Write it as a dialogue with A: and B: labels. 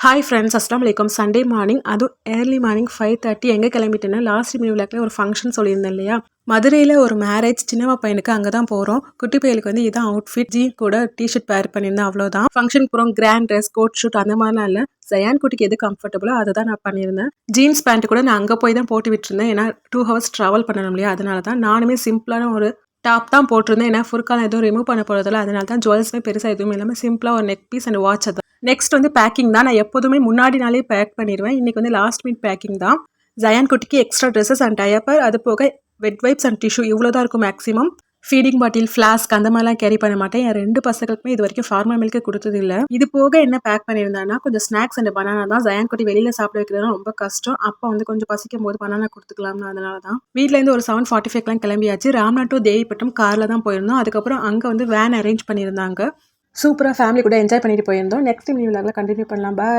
A: Hi friends, அஸ்லாம் வலைக்கம். Sunday morning, அதுவும் ஏர்லி மார்னிங் 5:30 எங்கே கிளம்பிட்டேன்னா லாஸ்ட் மினி விளாக்ல ஒரு ஃபங்க்ஷன் சொல்லியிருந்தேன் இல்லையா, மதுரையில் ஒரு மேரேஜ். சின்னவா பையனுக்கு அங்கே தான் போகிறோம். குட்டி பையலுக்கு வந்து இதான் அவுட்ஃபிட், ஜீன் கூட டிஷர்ட் பேர் பண்ணியிருந்தேன், அவ்வளோதான். ஃபங்க்ஷனுக்கு போகிறோம், கிராண்ட் ட்ரெஸ், கோட் ஷூட் அந்த மாதிரிலாம் இல்லை. ஜயான் குட்டிக்கு எது கம்ஃபர்டபுளோ அதை தான் நான் பண்ணியிருந்தேன். ஜீன்ஸ் பேண்ட் கூட நான் அங்கே போய் தான் போட்டு விட்டுருந்தேன், ஏன்னா 2 ஹவர்ஸ் ட்ராவல் பண்ணணும் இல்லையா, அதனால தான். நானுமே சிம்பிளான ஒரு டாப் தான் போட்டிருந்தேன், ஏன்னா ஃபுர்கான் எதுவும் ரிமூவ் பண்ண போகிறதில்ல, அதனால தான். ஜுவல்ஸுமே பெருசாக எதுவுமே இல்லாமல் சிம்பிளாக ஒரு நெக் பீஸ் அண்ட் வாட்ச் தான். நெக்ஸ்ட் வந்து பேக்கிங் தான். நான் எப்போதுமே முன்னாடி நாளே பேக் பண்ணிடுவேன். இன்றைக்கி வந்து லாஸ்ட் மினிட் பேக்கிங் தான். ஜயான் குட்டிக்கு எக்ஸ்ட்ரா ட்ரெஸ்ஸஸ் அண்ட் டயப்பர், அது போக வெட் வைப்ஸ் அண்ட் டிஷ்யூ, இவ்வளோ தான் இருக்கும் மேக்ஸிமம். ஃபீடிங் பாட்டில், ஃப்ளாஸ்க் அந்த மாதிரிலாம் கேரி பண்ண மாட்டேன். என் 2 பசங்களுக்குமே இது வரைக்கும் ஃபார்மல் மில்க்கு கொடுத்தது இல்லை. இது போக என்ன பேக் பண்ணியிருந்தேன்னா கொஞ்சம் ஸ்நாக்ஸ் அண்ட் பனானா தான். ஜயான் குட்டி வெளியில் சாப்பிட வைக்கிறதுனா ரொம்ப கஷ்டம். அப்போ வந்து கொஞ்சம் பசிக்கும் போது பனானா கொடுத்துக்கலாம்னு, அதனால தான். வீட்டிலேருந்து ஒரு 7:45க்கெலாம் கிளம்பியாச்சு. ராம்நாத் டு தேவிப்பட்டம் காரில் தான் போயிருந்தோம். அதுக்கப்புறம் அங்கே வந்து வேன் அரேஞ்ச் பண்ணியிருந்தாங்க. சூப்பராக ஃபேமிலி கூட என்ஜாய் பண்ணிட்டு போயிருந்தோம். நெக்ஸ்ட் வீடியோவில் கண்டினியூ பண்ணலாம். பாய்.